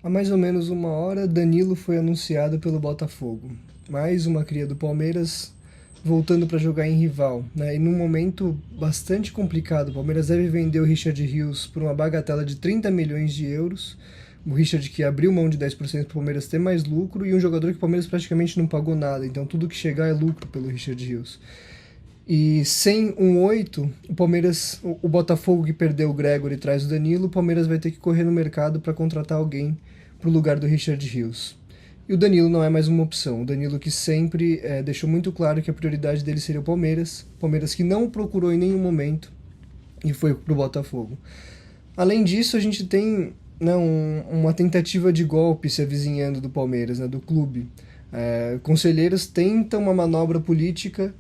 Há mais ou menos uma hora, Danilo foi anunciado pelo Botafogo. Mais uma cria do Palmeiras voltando para jogar em rival, né? E num momento bastante complicado, o Palmeiras deve vender o Richard Rios por uma bagatela de 30 milhões de euros. O Richard que abriu mão de 10% para o Palmeiras ter mais lucro e um jogador que o Palmeiras praticamente não pagou nada, então tudo que chegar é lucro pelo Richard Rios. E sem um 8, o Palmeiras, o Botafogo que perdeu o Gregory traz o Danilo, o Palmeiras vai ter que correr no mercado para contratar alguém para o lugar do Richard Rios. E o Danilo não é mais uma opção. O Danilo que sempre deixou muito claro que a prioridade dele seria o Palmeiras. Palmeiras que não o procurou em nenhum momento e foi para o Botafogo. Além disso, a gente tem, né, uma tentativa de golpe se avizinhando do Palmeiras, né, do clube. Conselheiros tentam uma manobra política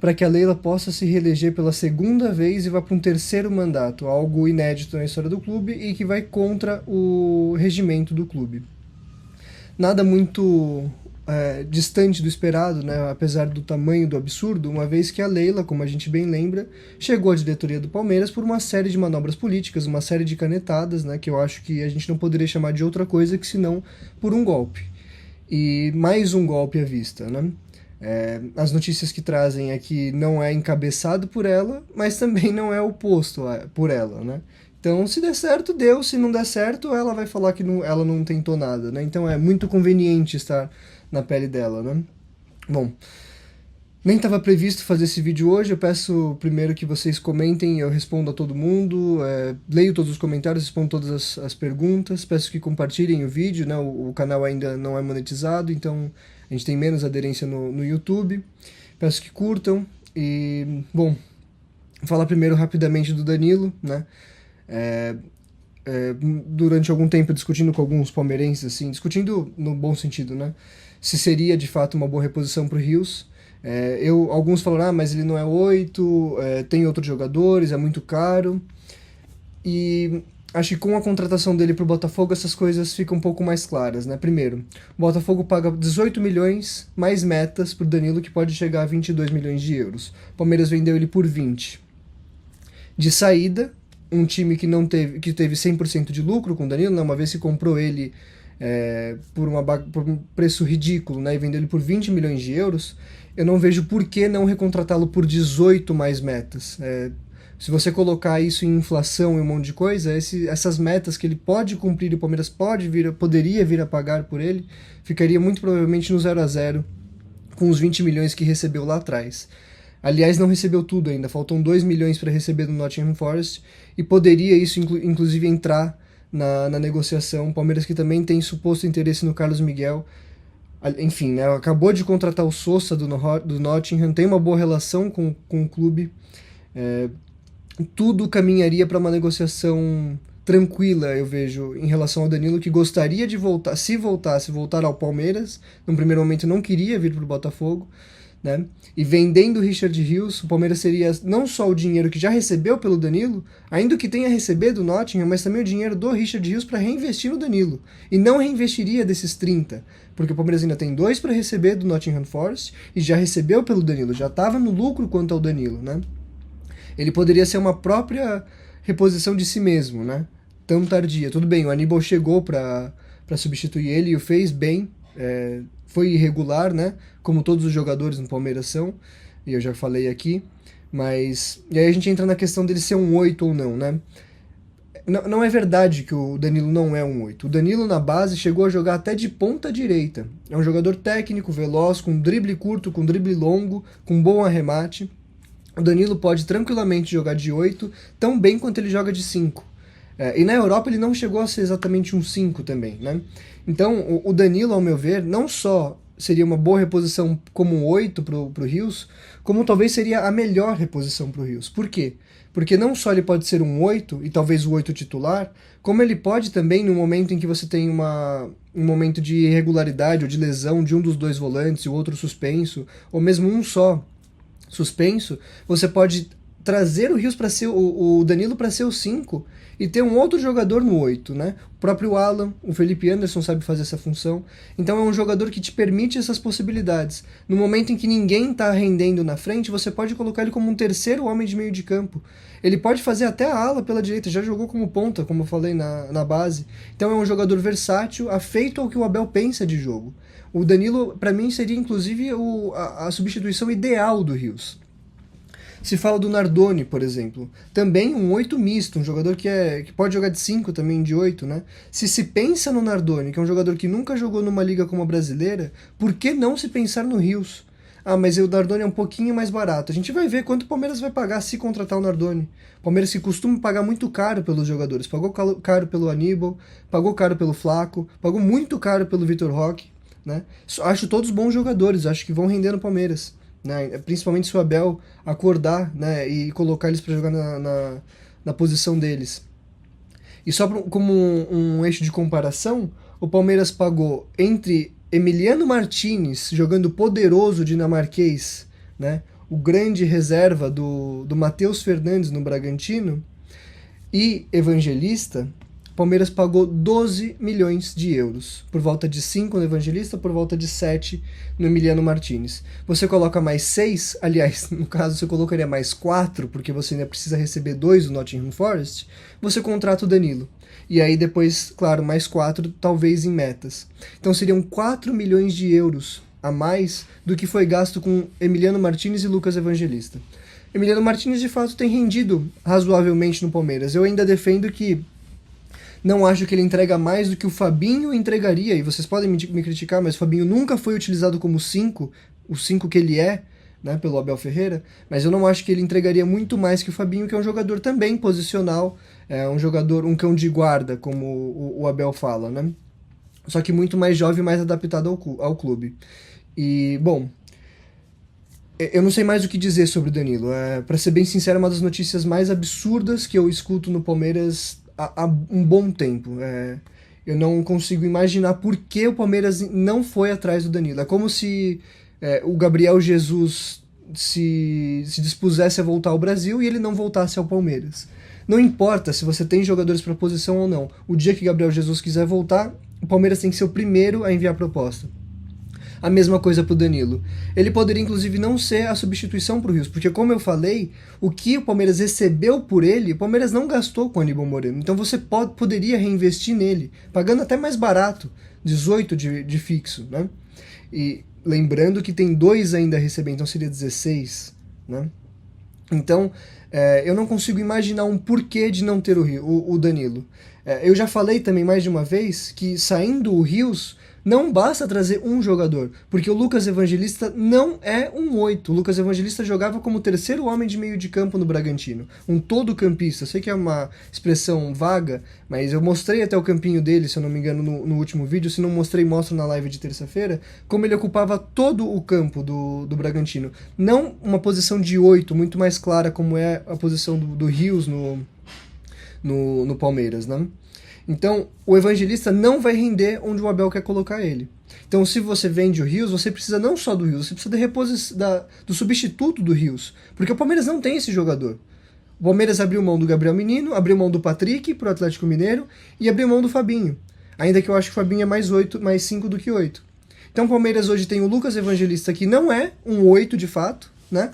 para que a Leila possa se reeleger pela segunda vez e vá para um terceiro mandato, algo inédito na história do clube e que vai contra o regimento do clube. Nada muito distante do esperado, né, apesar do tamanho do absurdo, uma vez que a Leila, como a gente bem lembra, chegou à diretoria do Palmeiras por uma série de manobras políticas, uma série de canetadas, né, que eu acho que a gente não poderia chamar de outra coisa que senão por um golpe. E mais um golpe à vista, né? As notícias que trazem é que não é encabeçado por ela, mas também não é oposto por ela, né? Então, se der certo, deu. Se não der certo, ela vai falar que não, ela não tentou nada, né? Então é muito conveniente estar na pele dela, né? Bom, nem estava previsto fazer esse vídeo hoje. Eu peço primeiro que vocês comentem, eu respondo a todo mundo, leio todos os comentários, respondo todas as perguntas. Peço que compartilhem o vídeo, né? O canal ainda não é monetizado, então a gente tem menos aderência no YouTube. Peço que curtam e, bom, vou falar primeiro rapidamente do Danilo, né? Durante algum tempo discutindo com alguns palmeirenses, assim, discutindo no bom sentido, né? Se seria de fato uma boa reposição para o Rios. Alguns falaram, mas ele não é 8, tem outros jogadores, é muito caro. E acho que com a contratação dele para o Botafogo essas coisas ficam um pouco mais claras, né? Primeiro, o Botafogo paga 18 milhões mais metas para o Danilo, que pode chegar a 22 milhões de euros. O Palmeiras vendeu ele por 20. De saída, um time que teve 100% de lucro com o Danilo, né? Uma vez que comprou ele por um preço ridículo, né? E vendeu ele por 20 milhões de euros, eu não vejo por que não recontratá-lo por 18 mais metas. Se você colocar isso em inflação e um monte de coisa, essas metas que ele pode cumprir e o Palmeiras poderia vir a pagar por ele, ficaria muito provavelmente no 0-0 com os 20 milhões que recebeu lá atrás. Aliás, não recebeu tudo ainda, faltam 2 milhões para receber do Nottingham Forest e poderia isso inclusive entrar na negociação. O Palmeiras que também tem suposto interesse no Carlos Miguel. Enfim, né, acabou de contratar o Sosa do Nottingham, tem uma boa relação com o clube. Tudo caminharia para uma negociação tranquila, eu vejo, em relação ao Danilo, que gostaria de voltar, se voltasse, voltar ao Palmeiras. No primeiro momento não queria vir para o Botafogo, né? E vendendo o Richard Rios, o Palmeiras seria não só o dinheiro que já recebeu pelo Danilo, ainda que tenha recebido do Nottingham, mas também o dinheiro do Richard Rios para reinvestir no Danilo. E não reinvestiria desses 30, porque o Palmeiras ainda tem 2 para receber do Nottingham Forest e já recebeu pelo Danilo, já estava no lucro quanto ao Danilo, né? Ele poderia ser uma própria reposição de si mesmo, né? Tão tardia. Tudo bem, o Aníbal chegou para substituir ele e o fez bem, foi irregular, né? Como todos os jogadores no Palmeiras são, e eu já falei aqui, mas... E aí a gente entra na questão dele ser um 8 ou não, né? Não é verdade que o Danilo não é um 8. O Danilo na base chegou a jogar até de ponta direita. É um jogador técnico, veloz, com drible curto, com drible longo, com bom arremate. O Danilo pode tranquilamente jogar de 8, tão bem quanto ele joga de 5. E na Europa ele não chegou a ser exatamente um 5 também, né? Então o Danilo, ao meu ver, não só seria uma boa reposição como um 8 pro Rios, como talvez seria a melhor reposição pro Rios. Por quê? Porque não só ele pode ser um 8, e talvez o 8 titular, como ele pode também, no momento em que você tem um momento de irregularidade ou de lesão de um dos dois volantes e o outro suspenso, ou mesmo um só suspenso, você pode trazer o Rios para ser o Danilo para ser o 5 e ter um outro jogador no 8, né? O próprio Alan, o Felipe Anderson sabe fazer essa função. Então é um jogador que te permite essas possibilidades. No momento em que ninguém está rendendo na frente, você pode colocar ele como um terceiro homem de meio de campo. Ele pode fazer até a ala pela direita, já jogou como ponta, como eu falei na base. Então é um jogador versátil, afeito ao que o Abel pensa de jogo. O Danilo, para mim, seria inclusive a substituição ideal do Rios. Se fala do Nardoni, por exemplo. Também um 8 misto, um jogador que pode jogar de 5 também, de 8, né? Se pensa no Nardoni, que é um jogador que nunca jogou numa liga como a brasileira, por que não se pensar no Rios? Ah, mas o Nardoni é um pouquinho mais barato. A gente vai ver quanto o Palmeiras vai pagar se contratar o Nardoni. O Palmeiras que costuma pagar muito caro pelos jogadores. Pagou caro pelo Aníbal, pagou caro pelo Flaco, pagou muito caro pelo Vitor Roque, né? Acho todos bons jogadores, acho que vão render no Palmeiras. Né, principalmente se o Abel acordar, né, e colocar eles para jogar na posição deles. E só como um eixo de comparação, o Palmeiras pagou entre Emiliano Martinez, jogando poderoso dinamarquês, né, o grande reserva do Matheus Fernandes no Bragantino, e Evangelista, o Palmeiras pagou 12 milhões de euros, por volta de 5 no Evangelista, por volta de 7 no Emiliano Martinez. Você coloca mais 6, aliás, no caso você colocaria mais 4, porque você ainda precisa receber 2 do Nottingham Forest, você contrata o Danilo. E aí depois, claro, mais 4, talvez em metas. Então seriam 4 milhões de euros a mais do que foi gasto com Emiliano Martinez e Lucas Evangelista. Emiliano Martinez, de fato, tem rendido razoavelmente no Palmeiras. Eu ainda defendo que não acho que ele entrega mais do que o Fabinho entregaria, e vocês podem me criticar, mas o Fabinho nunca foi utilizado como 5, o 5 que ele é, né, pelo Abel Ferreira, mas eu não acho que ele entregaria muito mais que o Fabinho, que é um jogador também posicional, um jogador, um cão de guarda, como o Abel fala, né? Só que muito mais jovem e mais adaptado ao clube. E, bom, eu não sei mais o que dizer sobre o Danilo. Pra ser bem sincero, é uma das notícias mais absurdas que eu escuto no Palmeiras há um bom tempo. Eu não consigo imaginar por que o Palmeiras não foi atrás do Danilo. É como se o Gabriel Jesus se dispusesse a voltar ao Brasil e ele não voltasse ao Palmeiras. Não importa se você tem jogadores para posição ou não. O dia que Gabriel Jesus quiser voltar, o Palmeiras tem que ser o primeiro a enviar proposta. A mesma coisa para o Danilo. Ele poderia, inclusive, não ser a substituição para o Rios, porque, como eu falei, o que o Palmeiras recebeu por ele, o Palmeiras não gastou com o Aníbal Moreno. Então você poderia reinvestir nele, pagando até mais barato, 18 de fixo, né? E lembrando que tem 2 ainda a receber, então seria 16, né? Então, eu não consigo imaginar um porquê de não ter o Danilo. Eu já falei também mais de uma vez que, saindo o Rios, não basta trazer um jogador, porque o Lucas Evangelista não é um 8. O Lucas Evangelista jogava como terceiro homem de meio de campo no Bragantino, um todo-campista. Sei que é uma expressão vaga, mas eu mostrei até o campinho dele, se eu não me engano, no último vídeo. Se não mostrei, mostro na live de terça-feira, como ele ocupava todo o campo do Bragantino. Não uma posição de 8, muito mais clara como é a posição do Rios no Palmeiras, né? Então, o Evangelista não vai render onde o Abel quer colocar ele. Então, se você vende o Rios, você precisa não só do Rios, você precisa do substituto do Rios. Porque o Palmeiras não tem esse jogador. O Palmeiras abriu mão do Gabriel Menino, abriu mão do Patrick pro Atlético Mineiro e abriu mão do Fabinho. Ainda que eu acho que o Fabinho é mais 5 do que 8. Então, o Palmeiras hoje tem o Lucas Evangelista, que não é um 8 de fato, né?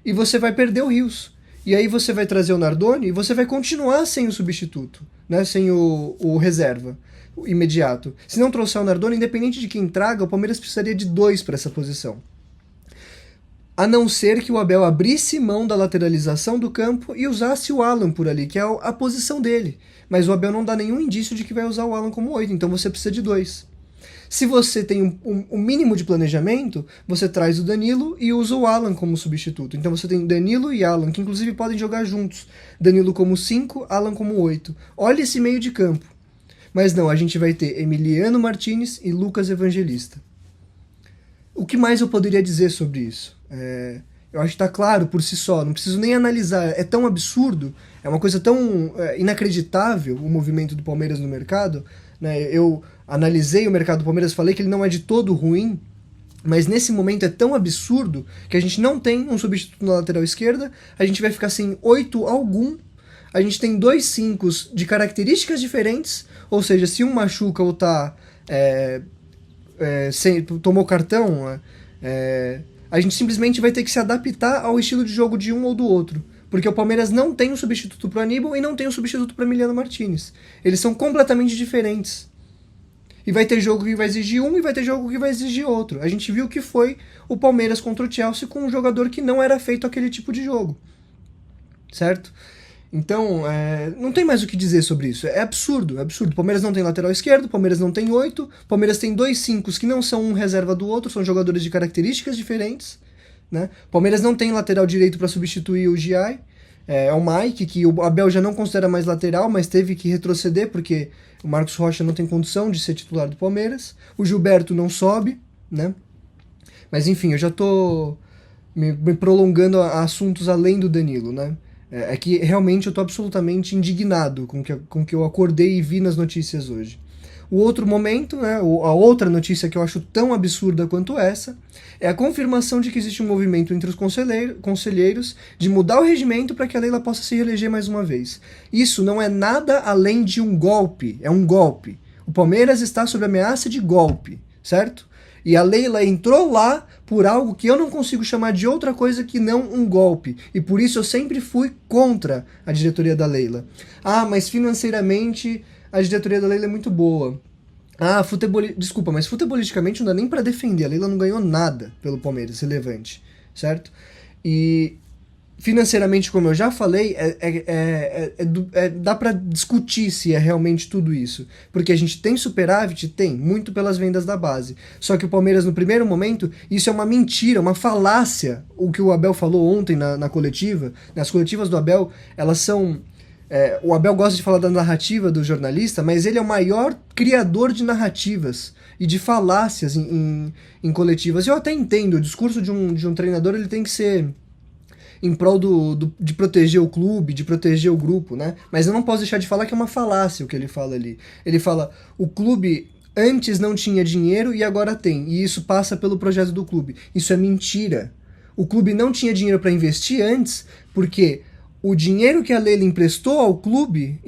E você vai perder o Rios. E aí você vai trazer o Nardoni e você vai continuar sem o substituto, né? Sem o reserva, o imediato. Se não trouxer o Nardoni, independente de quem traga, o Palmeiras precisaria de 2 para essa posição. A não ser que o Abel abrisse mão da lateralização do campo e usasse o Alan por ali, que é a posição dele. Mas o Abel não dá nenhum indício de que vai usar o Alan como 8, então você precisa de 2. Se você tem um mínimo de planejamento, você traz o Danilo e usa o Alan como substituto. Então você tem Danilo e Alan, que inclusive podem jogar juntos. Danilo como 5, Alan como 8. Olha esse meio de campo. Mas não, a gente vai ter Emiliano Martinez e Lucas Evangelista. O que mais eu poderia dizer sobre isso? Eu acho que está claro por si só, não preciso nem analisar. É tão absurdo, é uma coisa tão inacreditável o movimento do Palmeiras no mercado, né? Eu analisei o mercado do Palmeiras, falei que ele não é de todo ruim, Mas nesse momento é tão absurdo que a gente não tem um substituto na lateral esquerda, a gente vai ficar sem 8 algum, a gente tem 2 5 de características diferentes, ou seja, se um machuca ou tá tomou cartão, a gente simplesmente vai ter que se adaptar ao estilo de jogo de um ou do outro. Porque o Palmeiras não tem um substituto para o Aníbal e não tem um substituto para Emiliano Martinez. Eles são completamente diferentes. E vai ter jogo que vai exigir um e vai ter jogo que vai exigir outro. A gente viu que foi o Palmeiras contra o Chelsea com um jogador que não era feito aquele tipo de jogo. Certo? Então, não tem mais o que dizer sobre isso. É absurdo, é absurdo. O Palmeiras não tem lateral esquerdo, o Palmeiras não tem 8, o Palmeiras tem 2 5 que não são um reserva do outro, são jogadores de características diferentes. Né? O Palmeiras não tem lateral direito para substituir o Giai. É o Mike, que o Abel já não considera mais lateral, mas teve que retroceder porque o Marcos Rocha não tem condição de ser titular do Palmeiras. O Gilberto não sobe, né? Mas enfim, eu já tô me prolongando a assuntos além do Danilo, né? É que realmente eu tô absolutamente indignado com o que eu acordei e vi nas notícias hoje. O outro momento, né, a outra notícia que eu acho tão absurda quanto essa, é a confirmação de que existe um movimento entre os conselheiros de mudar o regimento para que a Leila possa se reeleger mais uma vez. Isso não é nada além de um golpe, é um golpe. O Palmeiras está sob ameaça de golpe, certo? E a Leila entrou lá por algo que eu não consigo chamar de outra coisa que não um golpe. E por isso eu sempre fui contra a diretoria da Leila. Ah, mas financeiramente a diretoria da Leila é muito boa. Ah, desculpa, mas futebolisticamente não dá nem pra defender. A Leila não ganhou nada pelo Palmeiras, relevante, certo? E financeiramente, como eu já falei, dá pra discutir se é realmente tudo isso. Porque a gente tem superávit? Tem, muito pelas vendas da base. Só que o Palmeiras, no primeiro momento, isso é uma mentira, uma falácia. O que o Abel falou ontem na coletiva, nas coletivas do Abel, elas são... o Abel gosta de falar da narrativa do jornalista, mas ele é o maior criador de narrativas e de falácias em coletivas. Eu até entendo, o discurso de um treinador ele tem que ser em prol de proteger o clube, de proteger o grupo, né? Mas eu não posso deixar de falar que é uma falácia o que ele fala ali. Ele fala, o clube antes não tinha dinheiro e agora tem, e isso passa pelo projeto do clube. Isso é mentira. O clube não tinha dinheiro para investir antes, porque o dinheiro que a Leila emprestou ao clube,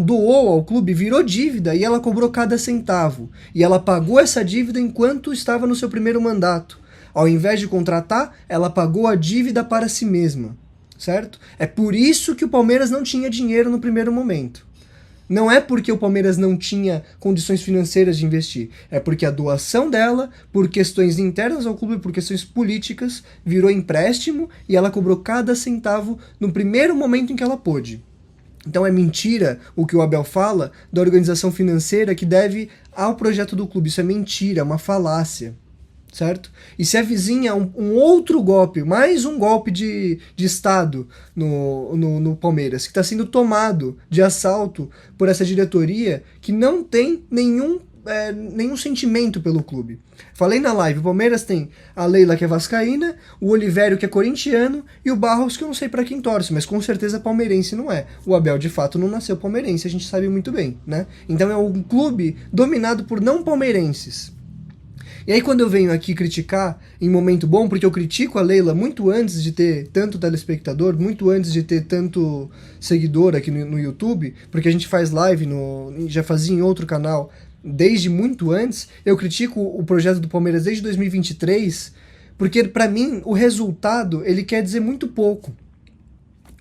doou ao clube, virou dívida e ela cobrou cada centavo. E ela pagou essa dívida enquanto estava no seu primeiro mandato. Ao invés de contratar, ela pagou a dívida para si mesma, certo? É por isso que o Palmeiras não tinha dinheiro no primeiro momento. Não é porque o Palmeiras não tinha condições financeiras de investir, é porque a doação dela, por questões internas ao clube, por questões políticas, virou empréstimo e ela cobrou cada centavo no primeiro momento em que ela pôde. Então é mentira o que o Abel fala da organização financeira que deve ao projeto do clube. Isso é mentira, é uma falácia. Certo? E se avizinha um outro golpe, mais um golpe de Estado no Palmeiras, que está sendo tomado de assalto por essa diretoria que não tem nenhum sentimento pelo clube. Falei na live, o Palmeiras tem a Leila, que é vascaína, o Olivério, que é corintiano, e o Barros, que eu não sei para quem torce, mas com certeza palmeirense não é. O Abel, de fato, não nasceu palmeirense, a gente sabe muito bem, né? Então é um clube dominado por não palmeirenses. E aí quando eu venho aqui criticar em momento bom, porque eu critico a Leila muito antes de ter tanto telespectador, muito antes de ter tanto seguidor aqui no YouTube, porque a gente faz live, já fazia em outro canal desde muito antes, eu critico o projeto do Palmeiras desde 2023, porque para mim o resultado ele quer dizer muito pouco.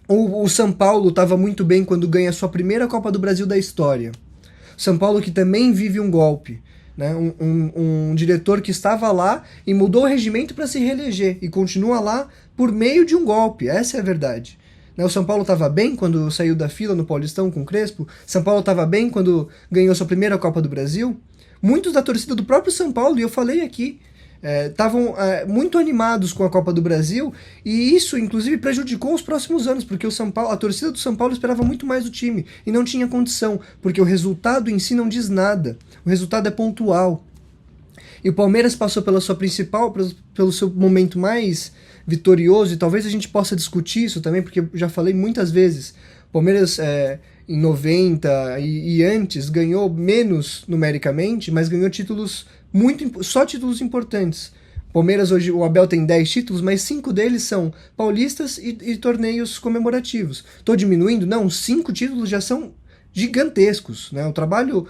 O São Paulo estava muito bem quando ganha a sua primeira Copa do Brasil da história. São Paulo que também vive um golpe. Né? Um diretor que estava lá e mudou o regimento para se reeleger e continua lá por meio de um golpe, essa é a verdade. Né? O São Paulo estava bem quando saiu da fila no Paulistão com o Crespo, São Paulo estava bem quando ganhou sua primeira Copa do Brasil. Muitos da torcida do próprio São Paulo, e eu falei aqui, estavam muito animados com a Copa do Brasil, e isso inclusive prejudicou os próximos anos, porque a torcida do São Paulo esperava muito mais do time e não tinha condição, porque o resultado em si não diz nada, o resultado é pontual. E o Palmeiras passou pelo seu momento mais vitorioso, e talvez a gente possa discutir isso também, porque eu já falei muitas vezes, o Palmeiras em 90 e antes ganhou menos numericamente, mas ganhou títulos só títulos importantes. Palmeiras hoje, o Abel tem 10 títulos, mas 5 deles são paulistas e torneios comemorativos. Tô diminuindo? Não, 5 títulos já são gigantescos, né? O trabalho,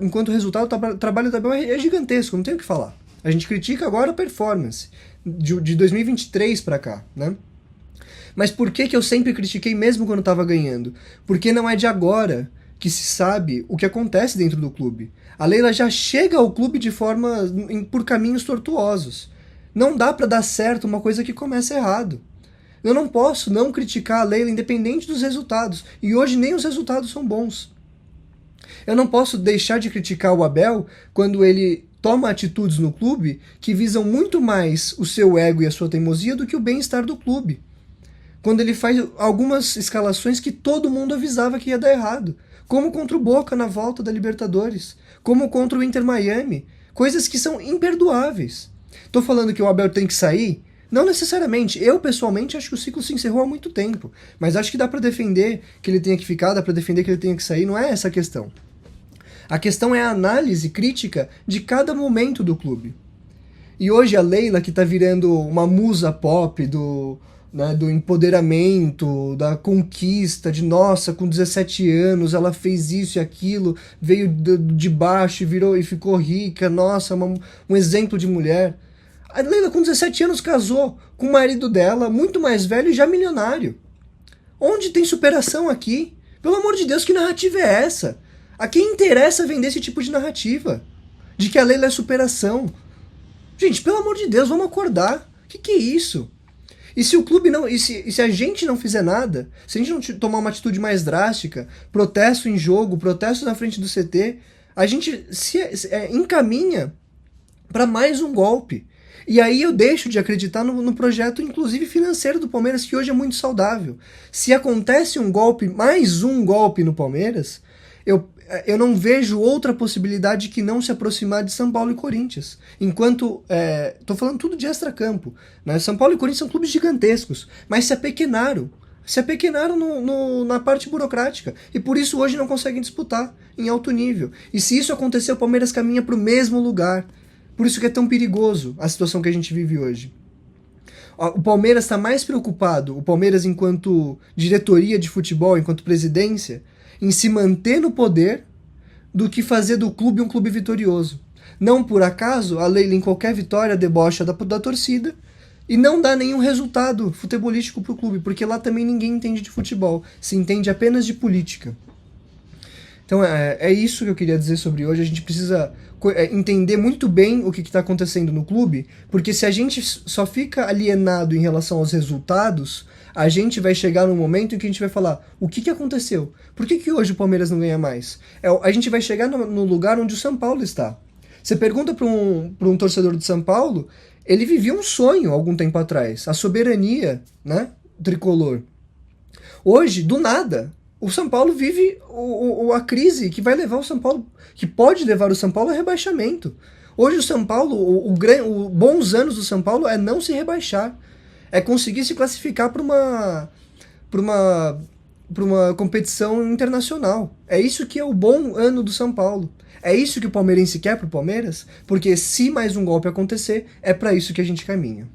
enquanto resultado, o trabalho do Abel é gigantesco, não tem o que falar. A gente critica agora a performance de 2023 para cá, né? Mas por que eu sempre critiquei mesmo quando estava ganhando? Porque não é de agora que se sabe o que acontece dentro do clube. A Leila já chega ao clube de forma por caminhos tortuosos. Não dá para dar certo uma coisa que começa errado. Eu não posso não criticar a Leila independente dos resultados. E hoje nem os resultados são bons. Eu não posso deixar de criticar o Abel quando ele toma atitudes no clube que visam muito mais o seu ego e a sua teimosia do que o bem-estar do clube. Quando ele faz algumas escalações que todo mundo avisava que ia dar errado. Como contra o Boca na volta da Libertadores. Como contra o Inter Miami. Coisas que são imperdoáveis. Tô falando que o Abel tem que sair? Não necessariamente. Eu, pessoalmente, acho que o ciclo se encerrou há muito tempo. Mas acho que dá pra defender que ele tenha que ficar, dá pra defender que ele tenha que sair. Não é essa a questão. A questão é a análise crítica de cada momento do clube. E hoje a Leila, que tá virando uma musa pop do empoderamento, da conquista, de nossa, com 17 anos ela fez isso e aquilo, veio de baixo e virou e ficou rica, nossa, um exemplo de mulher. A Leila com 17 anos casou com o marido dela, muito mais velho e já milionário. Onde tem superação aqui? Pelo amor de Deus, que narrativa é essa? A quem interessa vender esse tipo de narrativa? De que a Leila é superação? Gente, pelo amor de Deus, vamos acordar. Que é isso? E se o clube não. E se a gente não fizer nada, se a gente não tomar uma atitude mais drástica, protesto em jogo, protesto na frente do CT, a gente encaminha para mais um golpe. E aí eu deixo de acreditar no projeto, inclusive financeiro do Palmeiras, que hoje é muito saudável. Se acontece um golpe, mais um golpe no Palmeiras, eu não vejo outra possibilidade que não se aproximar de São Paulo e Corinthians. Enquanto, tô falando tudo de extracampo, né? São Paulo e Corinthians são clubes gigantescos, mas se apequenaram. Se apequenaram na parte burocrática. E por isso hoje não conseguem disputar em alto nível. E se isso acontecer, o Palmeiras caminha para o mesmo lugar. Por isso que é tão perigoso a situação que a gente vive hoje. O Palmeiras está mais preocupado, o Palmeiras enquanto diretoria de futebol, enquanto presidência, em se manter no poder do que fazer do clube um clube vitorioso. Não por acaso, a Leila em qualquer vitória debocha da torcida e não dá nenhum resultado futebolístico para o clube, porque lá também ninguém entende de futebol, se entende apenas de política. Então é isso que eu queria dizer sobre hoje. A gente precisa entender muito bem o que está acontecendo no clube, porque se a gente só fica alienado em relação aos resultados, a gente vai chegar num momento em que a gente vai falar, o que aconteceu? Por que hoje o Palmeiras não ganha mais? A gente vai chegar no lugar onde o São Paulo está. Você pergunta para um torcedor do São Paulo, ele vivia um sonho algum tempo atrás, a soberania, né, tricolor. Hoje, do nada, o São Paulo vive a crise que vai levar o São Paulo, que pode levar o São Paulo a rebaixamento. Hoje o São Paulo, os bons anos do São Paulo é não se rebaixar, é conseguir se classificar para uma competição internacional. É isso que é o bom ano do São Paulo. É isso que o palmeirense quer para o Palmeiras, porque se mais um golpe acontecer, é para isso que a gente caminha.